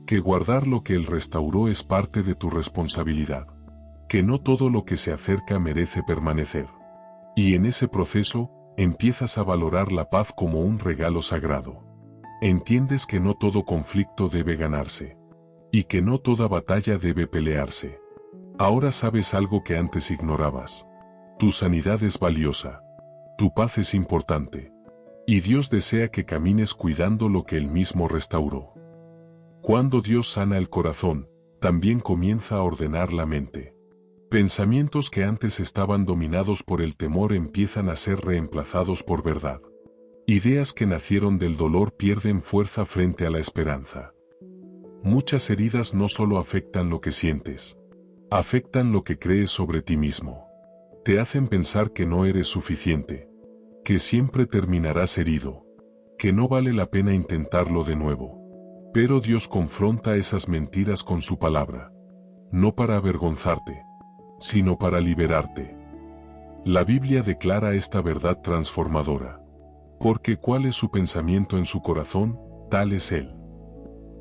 Que guardar lo que Él restauró es parte de tu responsabilidad. Que no todo lo que se acerca merece permanecer. Y en ese proceso, empiezas a valorar la paz como un regalo sagrado. Entiendes que no todo conflicto debe ganarse. Y que no toda batalla debe pelearse. Ahora sabes algo que antes ignorabas. Tu sanidad es valiosa. Tu paz es importante. Y Dios desea que camines cuidando lo que Él mismo restauró. Cuando Dios sana el corazón, también comienza a ordenar la mente. Pensamientos que antes estaban dominados por el temor empiezan a ser reemplazados por verdad. Ideas que nacieron del dolor pierden fuerza frente a la esperanza. Muchas heridas no solo afectan lo que sientes, afectan lo que crees sobre ti mismo. Te hacen pensar que no eres suficiente, que siempre terminarás herido, que no vale la pena intentarlo de nuevo. Pero Dios confronta esas mentiras con su palabra, no para avergonzarte, sino para liberarte. La Biblia declara esta verdad transformadora. Porque ¿cuál es su pensamiento en su corazón? Tal es Él.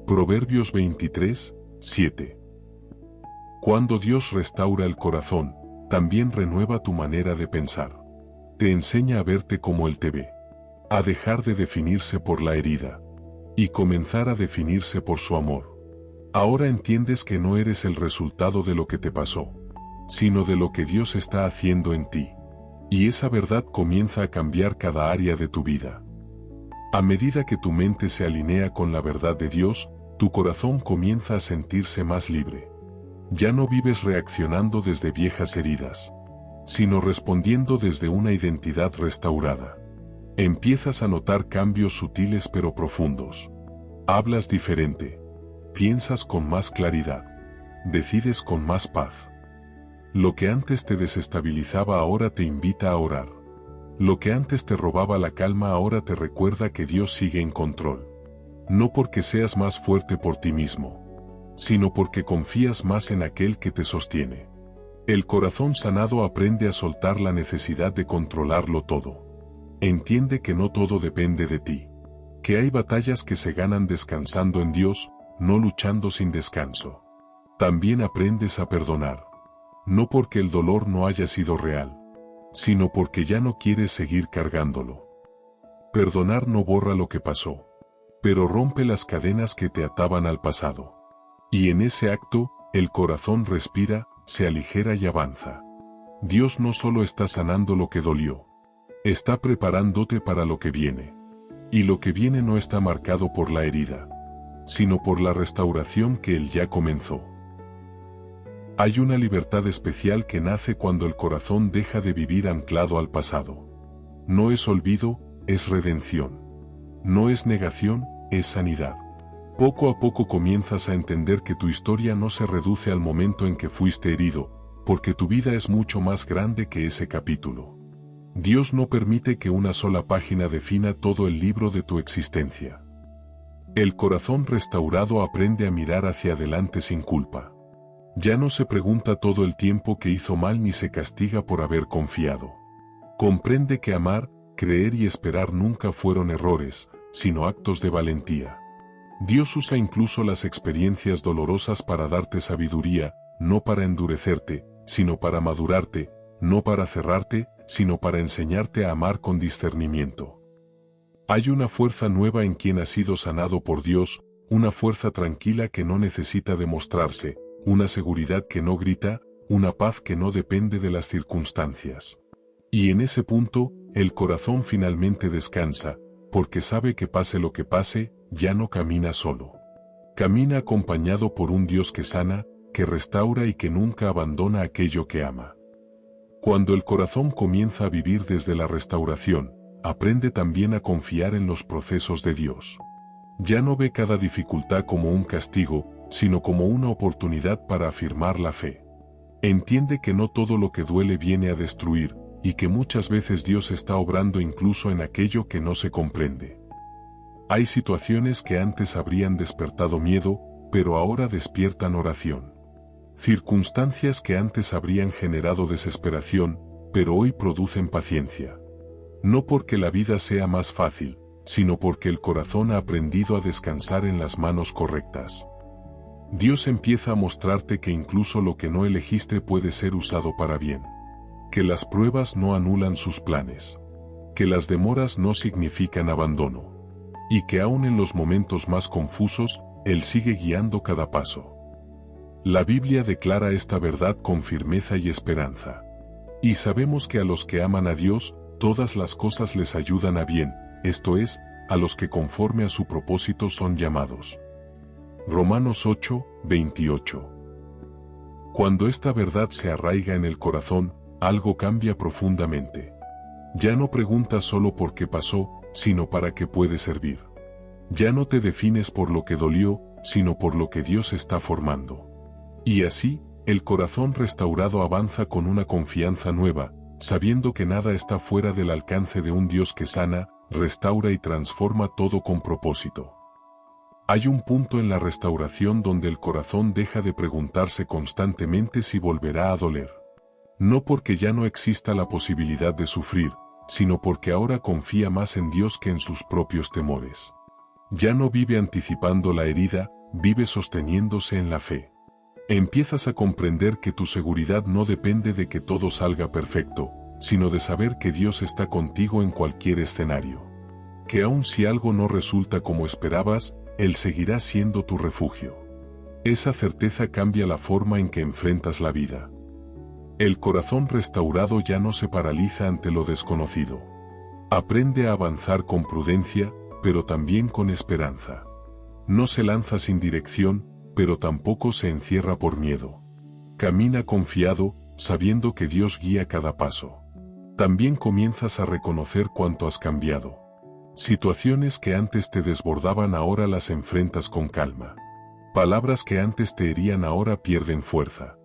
Proverbios 23, 7. Cuando Dios restaura el corazón, también renueva tu manera de pensar. Te enseña a verte como Él te ve. A dejar de definirse por la herida. Y comenzar a definirse por su amor. Ahora entiendes que no eres el resultado de lo que te pasó, sino de lo que Dios está haciendo en ti. Y esa verdad comienza a cambiar cada área de tu vida. A medida que tu mente se alinea con la verdad de Dios, tu corazón comienza a sentirse más libre. Ya no vives reaccionando desde viejas heridas, sino respondiendo desde una identidad restaurada. Empiezas a notar cambios sutiles pero profundos. Hablas diferente. Piensas con más claridad. Decides con más paz. Lo que antes te desestabilizaba ahora te invita a orar. Lo que antes te robaba la calma ahora te recuerda que Dios sigue en control. No porque seas más fuerte por ti mismo, sino porque confías más en aquel que te sostiene. El corazón sanado aprende a soltar la necesidad de controlarlo todo. Entiende que no todo depende de ti. Que hay batallas que se ganan descansando en Dios, no luchando sin descanso. También aprendes a perdonar. No porque el dolor no haya sido real, sino porque ya no quieres seguir cargándolo. Perdonar no borra lo que pasó, pero rompe las cadenas que te ataban al pasado. Y en ese acto, el corazón respira, se aligera y avanza. Dios no solo está sanando lo que dolió, está preparándote para lo que viene. Y lo que viene no está marcado por la herida, sino por la restauración que Él ya comenzó. Hay una libertad especial que nace cuando el corazón deja de vivir anclado al pasado. No es olvido, es redención. No es negación, es sanidad. Poco a poco comienzas a entender que tu historia no se reduce al momento en que fuiste herido, porque tu vida es mucho más grande que ese capítulo. Dios no permite que una sola página defina todo el libro de tu existencia. El corazón restaurado aprende a mirar hacia adelante sin culpa. Ya no se pregunta todo el tiempo que hizo mal ni se castiga por haber confiado. Comprende que amar, creer y esperar nunca fueron errores, sino actos de valentía. Dios usa incluso las experiencias dolorosas para darte sabiduría, no para endurecerte, sino para madurarte, no para cerrarte, sino para enseñarte a amar con discernimiento. Hay una fuerza nueva en quien ha sido sanado por Dios, una fuerza tranquila que no necesita demostrarse, una seguridad que no grita, una paz que no depende de las circunstancias. Y en ese punto, el corazón finalmente descansa, porque sabe que pase lo que pase, ya no camina solo. Camina acompañado por un Dios que sana, que restaura y que nunca abandona aquello que ama. Cuando el corazón comienza a vivir desde la restauración, aprende también a confiar en los procesos de Dios. Ya no ve cada dificultad como un castigo, sino como una oportunidad para afirmar la fe. Entiende que no todo lo que duele viene a destruir, y que muchas veces Dios está obrando incluso en aquello que no se comprende. Hay situaciones que antes habrían despertado miedo, pero ahora despiertan oración. Circunstancias que antes habrían generado desesperación, pero hoy producen paciencia. No porque la vida sea más fácil, sino porque el corazón ha aprendido a descansar en las manos correctas. Dios empieza a mostrarte que incluso lo que no elegiste puede ser usado para bien. Que las pruebas no anulan sus planes. Que las demoras no significan abandono. Y que aún en los momentos más confusos, Él sigue guiando cada paso. La Biblia declara esta verdad con firmeza y esperanza. Y sabemos que a los que aman a Dios, todas las cosas les ayudan a bien, esto es, a los que conforme a su propósito son llamados. Romanos 8, 28. Cuando esta verdad se arraiga en el corazón, algo cambia profundamente. Ya no preguntas solo por qué pasó, sino para qué puede servir. Ya no te defines por lo que dolió, sino por lo que Dios está formando. Y así, el corazón restaurado avanza con una confianza nueva, sabiendo que nada está fuera del alcance de un Dios que sana, restaura y transforma todo con propósito. Hay un punto en la restauración donde el corazón deja de preguntarse constantemente si volverá a doler. No porque ya no exista la posibilidad de sufrir, sino porque ahora confía más en Dios que en sus propios temores. Ya no vive anticipando la herida, vive sosteniéndose en la fe. Empiezas a comprender que tu seguridad no depende de que todo salga perfecto, sino de saber que Dios está contigo en cualquier escenario. Que aun si algo no resulta como esperabas, Él seguirá siendo tu refugio. Esa certeza cambia la forma en que enfrentas la vida. El corazón restaurado ya no se paraliza ante lo desconocido. Aprende a avanzar con prudencia, pero también con esperanza. No se lanza sin dirección, pero tampoco se encierra por miedo. Camina confiado, sabiendo que Dios guía cada paso. También comienzas a reconocer cuánto has cambiado. Situaciones que antes te desbordaban ahora las enfrentas con calma. Palabras que antes te herían ahora pierden fuerza.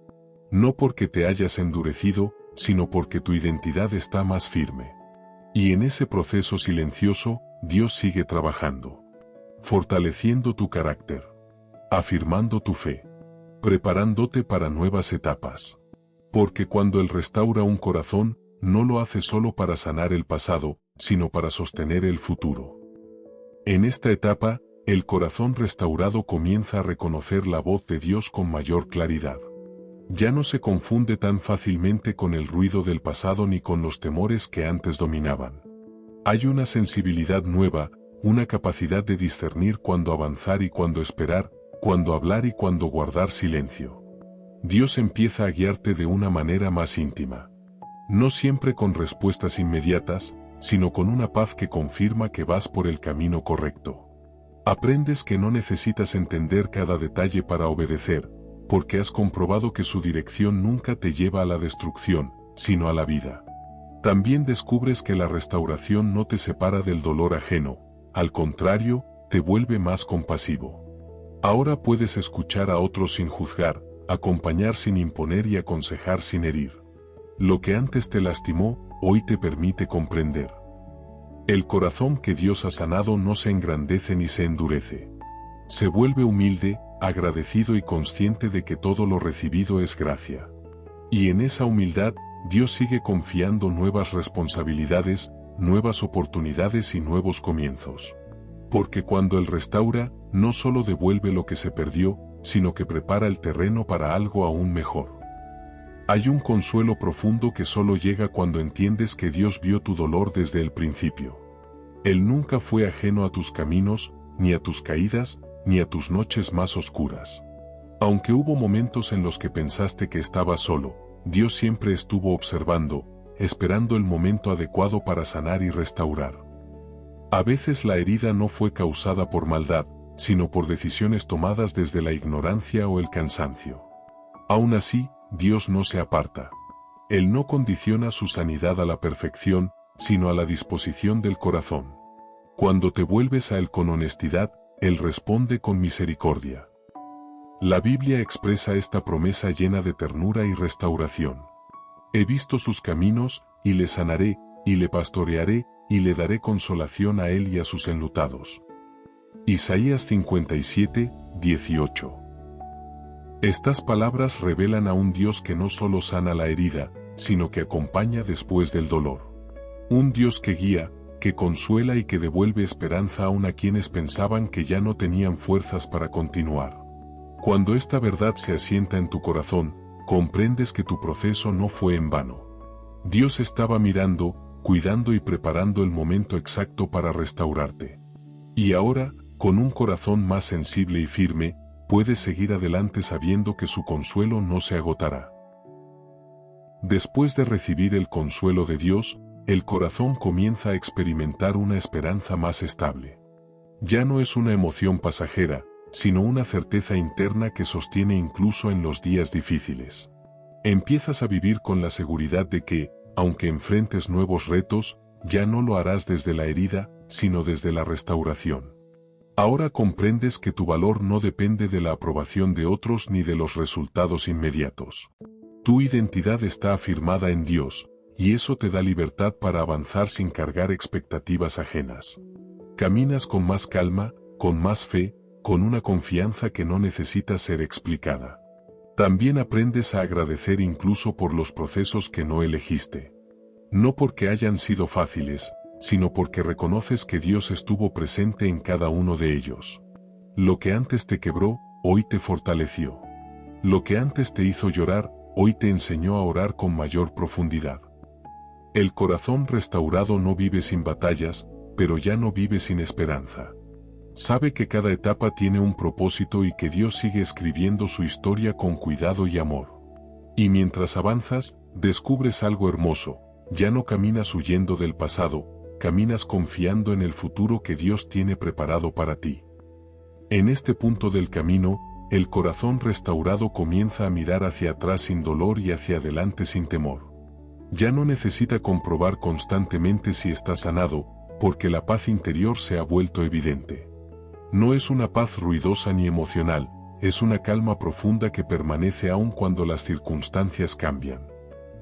No porque te hayas endurecido, sino porque tu identidad está más firme. Y en ese proceso silencioso, Dios sigue trabajando. Fortaleciendo tu carácter. Afirmando tu fe. Preparándote para nuevas etapas. Porque cuando Él restaura un corazón, no lo hace solo para sanar el pasado, sino para sostener el futuro. En esta etapa, el corazón restaurado comienza a reconocer la voz de Dios con mayor claridad. Ya no se confunde tan fácilmente con el ruido del pasado ni con los temores que antes dominaban. Hay una sensibilidad nueva, una capacidad de discernir cuándo avanzar y cuándo esperar, cuándo hablar y cuándo guardar silencio. Dios empieza a guiarte de una manera más íntima. No siempre con respuestas inmediatas, sino con una paz que confirma que vas por el camino correcto. Aprendes que no necesitas entender cada detalle para obedecer, porque has comprobado que su dirección nunca te lleva a la destrucción, sino a la vida. También descubres que la restauración no te separa del dolor ajeno, al contrario, te vuelve más compasivo. Ahora puedes escuchar a otros sin juzgar, acompañar sin imponer y aconsejar sin herir. Lo que antes te lastimó, hoy te permite comprender. El corazón que Dios ha sanado no se engrandece ni se endurece. Se vuelve humilde, agradecido y consciente de que todo lo recibido es gracia. Y en esa humildad, Dios sigue confiando nuevas responsabilidades, nuevas oportunidades y nuevos comienzos. Porque cuando Él restaura, no solo devuelve lo que se perdió, sino que prepara el terreno para algo aún mejor. Hay un consuelo profundo que solo llega cuando entiendes que Dios vio tu dolor desde el principio. Él nunca fue ajeno a tus caminos, ni a tus caídas, ni a tus noches más oscuras. Aunque hubo momentos en los que pensaste que estabas solo, Dios siempre estuvo observando, esperando el momento adecuado para sanar y restaurar. A veces la herida no fue causada por maldad, sino por decisiones tomadas desde la ignorancia o el cansancio. Aún así, Dios no se aparta. Él no condiciona su sanidad a la perfección, sino a la disposición del corazón. Cuando te vuelves a Él con honestidad, Él responde con misericordia. La Biblia expresa esta promesa llena de ternura y restauración. He visto sus caminos, y le sanaré, y le pastorearé, y le daré consolación a él y a sus enlutados. Isaías 57, 18. Estas palabras revelan a un Dios que no solo sana la herida, sino que acompaña después del dolor. Un Dios que guía, que consuela y que devuelve esperanza aún a quienes pensaban que ya no tenían fuerzas para continuar. Cuando esta verdad se asienta en tu corazón, comprendes que tu proceso no fue en vano. Dios estaba mirando, cuidando y preparando el momento exacto para restaurarte. Y ahora, con un corazón más sensible y firme, puedes seguir adelante sabiendo que su consuelo no se agotará. Después de recibir el consuelo de Dios, el corazón comienza a experimentar una esperanza más estable. Ya no es una emoción pasajera, sino una certeza interna que sostiene incluso en los días difíciles. Empiezas a vivir con la seguridad de que, aunque enfrentes nuevos retos, ya no lo harás desde la herida, sino desde la restauración. Ahora comprendes que tu valor no depende de la aprobación de otros ni de los resultados inmediatos. Tu identidad está afirmada en Dios, y eso te da libertad para avanzar sin cargar expectativas ajenas. Caminas con más calma, con más fe, con una confianza que no necesita ser explicada. También aprendes a agradecer incluso por los procesos que no elegiste. No porque hayan sido fáciles, sino porque reconoces que Dios estuvo presente en cada uno de ellos. Lo que antes te quebró, hoy te fortaleció. Lo que antes te hizo llorar, hoy te enseñó a orar con mayor profundidad. El corazón restaurado no vive sin batallas, pero ya no vive sin esperanza. Sabe que cada etapa tiene un propósito y que Dios sigue escribiendo su historia con cuidado y amor. Y mientras avanzas, descubres algo hermoso, ya no caminas huyendo del pasado, caminas confiando en el futuro que Dios tiene preparado para ti. En este punto del camino, el corazón restaurado comienza a mirar hacia atrás sin dolor y hacia adelante sin temor. Ya no necesita comprobar constantemente si está sanado, porque la paz interior se ha vuelto evidente. No es una paz ruidosa ni emocional, es una calma profunda que permanece aun cuando las circunstancias cambian.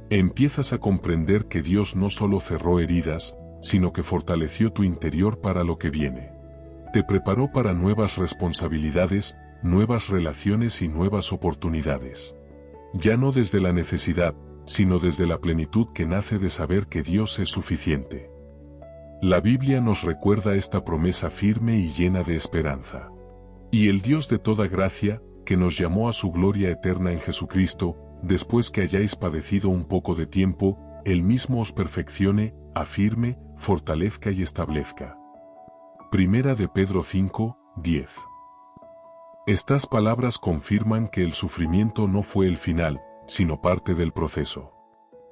Empiezas a comprender que Dios no solo cerró heridas, sino que fortaleció tu interior para lo que viene. Te preparó para nuevas responsabilidades, nuevas relaciones y nuevas oportunidades. Ya no desde la necesidad, sino desde la plenitud que nace de saber que Dios es suficiente. La Biblia nos recuerda esta promesa firme y llena de esperanza. Y el Dios de toda gracia, que nos llamó a su gloria eterna en Jesucristo, después que hayáis padecido un poco de tiempo, Él mismo os perfeccione, afirme, fortalezca y establezca. Primera de Pedro 5, 10. Estas palabras confirman que el sufrimiento no fue el final, sino parte del proceso.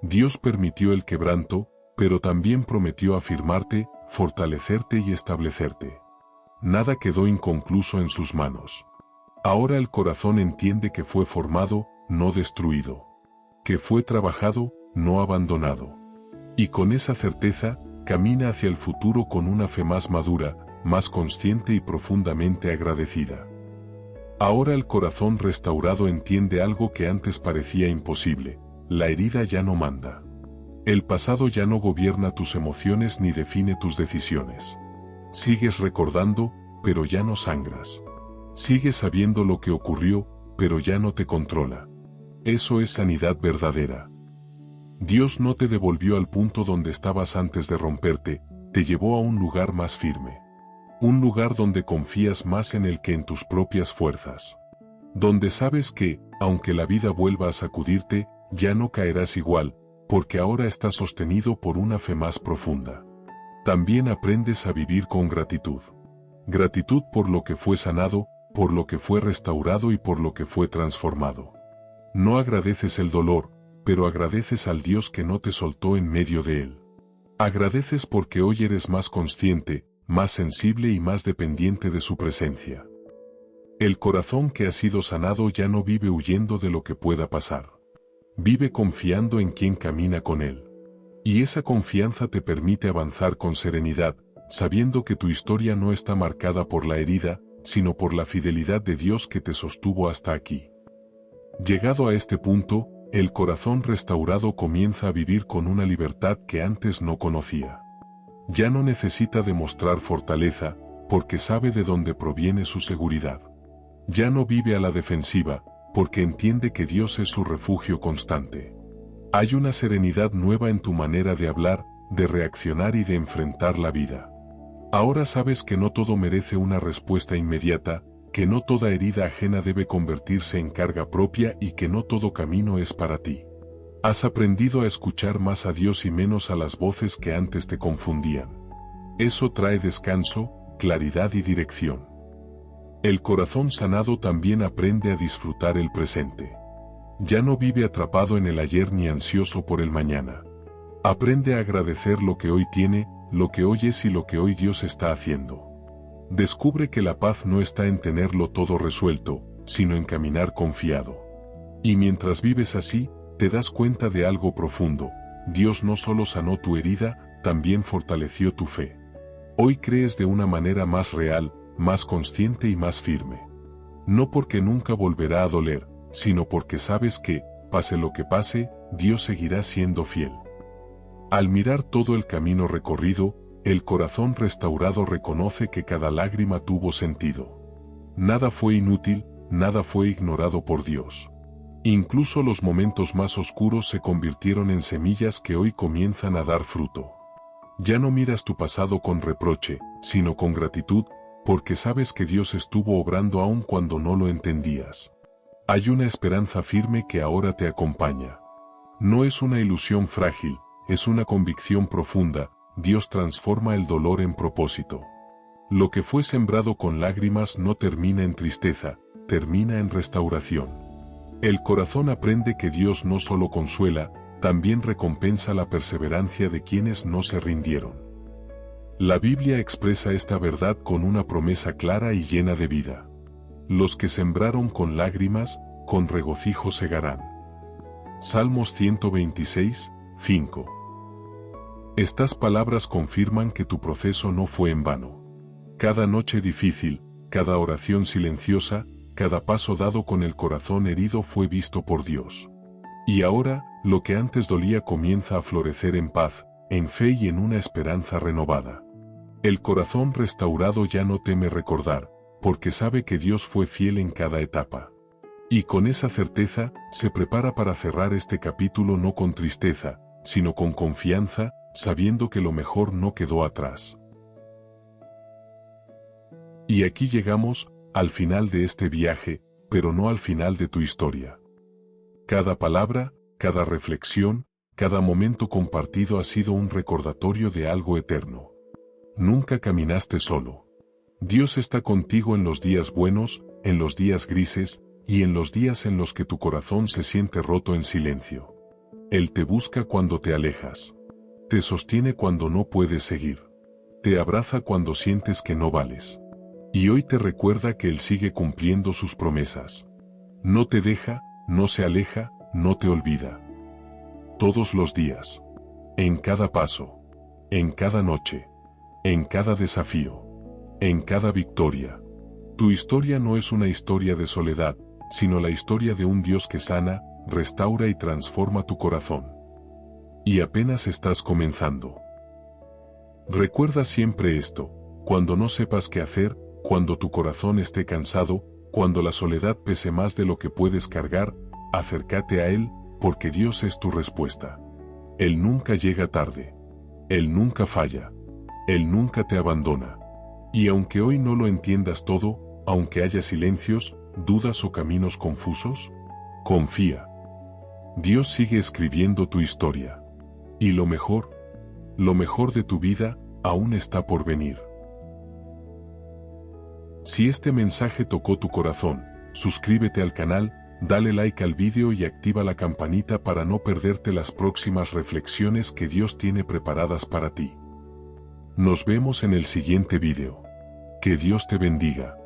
Dios permitió el quebranto, pero también prometió afirmarte, fortalecerte y establecerte. Nada quedó inconcluso en sus manos. Ahora el corazón entiende que fue formado, no destruido. Que fue trabajado, no abandonado. Y con esa certeza, camina hacia el futuro con una fe más madura, más consciente y profundamente agradecida. Ahora el corazón restaurado entiende algo que antes parecía imposible: la herida ya no manda. El pasado ya no gobierna tus emociones ni define tus decisiones. Sigues recordando, pero ya no sangras. Sigues sabiendo lo que ocurrió, pero ya no te controla. Eso es sanidad verdadera. Dios no te devolvió al punto donde estabas antes de romperte, te llevó a un lugar más firme. Un lugar donde confías más en Él que en tus propias fuerzas. Donde sabes que, aunque la vida vuelva a sacudirte, ya no caerás igual, porque ahora estás sostenido por una fe más profunda. También aprendes a vivir con gratitud. Gratitud por lo que fue sanado, por lo que fue restaurado y por lo que fue transformado. No agradeces el dolor, pero agradeces al Dios que no te soltó en medio de él. Agradeces porque hoy eres más consciente, más sensible y más dependiente de su presencia. El corazón que ha sido sanado ya no vive huyendo de lo que pueda pasar. Vive confiando en quien camina con él. Y esa confianza te permite avanzar con serenidad, sabiendo que tu historia no está marcada por la herida, sino por la fidelidad de Dios que te sostuvo hasta aquí. Llegado a este punto, el corazón restaurado comienza a vivir con una libertad que antes no conocía. Ya no necesita demostrar fortaleza, porque sabe de dónde proviene su seguridad. Ya no vive a la defensiva, porque entiende que Dios es su refugio constante. Hay una serenidad nueva en tu manera de hablar, de reaccionar y de enfrentar la vida. Ahora sabes que no todo merece una respuesta inmediata, que no toda herida ajena debe convertirse en carga propia y que no todo camino es para ti. Has aprendido a escuchar más a Dios y menos a las voces que antes te confundían. Eso trae descanso, claridad y dirección. El corazón sanado también aprende a disfrutar el presente. Ya no vive atrapado en el ayer ni ansioso por el mañana. Aprende a agradecer lo que hoy tiene, lo que hoy es y lo que hoy Dios está haciendo. Descubre que la paz no está en tenerlo todo resuelto, sino en caminar confiado. Y mientras vives así, te das cuenta de algo profundo: Dios no solo sanó tu herida, también fortaleció tu fe. Hoy crees de una manera más real, más consciente y más firme. No porque nunca volverá a doler, sino porque sabes que, pase lo que pase, Dios seguirá siendo fiel. Al mirar todo el camino recorrido, el corazón restaurado reconoce que cada lágrima tuvo sentido. Nada fue inútil, nada fue ignorado por Dios. Incluso los momentos más oscuros se convirtieron en semillas que hoy comienzan a dar fruto. Ya no miras tu pasado con reproche, sino con gratitud, porque sabes que Dios estuvo obrando aun cuando no lo entendías. Hay una esperanza firme que ahora te acompaña. No es una ilusión frágil, es una convicción profunda: Dios transforma el dolor en propósito. Lo que fue sembrado con lágrimas no termina en tristeza, termina en restauración. El corazón aprende que Dios no solo consuela, también recompensa la perseverancia de quienes no se rindieron. La Biblia expresa esta verdad con una promesa clara y llena de vida. Los que sembraron con lágrimas, con regocijo segarán. Salmos 126, 5. Estas palabras confirman que tu proceso no fue en vano. Cada noche difícil, cada oración silenciosa, cada paso dado con el corazón herido fue visto por Dios. Y ahora, lo que antes dolía comienza a florecer en paz, en fe y en una esperanza renovada. El corazón restaurado ya no teme recordar, porque sabe que Dios fue fiel en cada etapa. Y con esa certeza, se prepara para cerrar este capítulo no con tristeza, sino con confianza, sabiendo que lo mejor no quedó atrás. Y aquí llegamos, al final de este viaje, pero no al final de tu historia. Cada palabra, cada reflexión, cada momento compartido ha sido un recordatorio de algo eterno. Nunca caminaste solo. Dios está contigo en los días buenos, en los días grises, y en los días en los que tu corazón se siente roto en silencio. Él te busca cuando te alejas. Te sostiene cuando no puedes seguir. Te abraza cuando sientes que no vales. Y hoy te recuerda que Él sigue cumpliendo sus promesas. No te deja, no se aleja, no te olvida. Todos los días. En cada paso. En cada noche. En cada desafío. En cada victoria. Tu historia no es una historia de soledad, sino la historia de un Dios que sana, restaura y transforma tu corazón. Y apenas estás comenzando. Recuerda siempre esto: cuando no sepas qué hacer, cuando tu corazón esté cansado, cuando la soledad pese más de lo que puedes cargar, acércate a Él, porque Dios es tu respuesta. Él nunca llega tarde. Él nunca falla. Él nunca te abandona. Y aunque hoy no lo entiendas todo, aunque haya silencios, dudas o caminos confusos, confía. Dios sigue escribiendo tu historia. Y lo mejor de tu vida, aún está por venir. Si este mensaje tocó tu corazón, suscríbete al canal, dale like al vídeo y activa la campanita para no perderte las próximas reflexiones que Dios tiene preparadas para ti. Nos vemos en el siguiente vídeo. Que Dios te bendiga.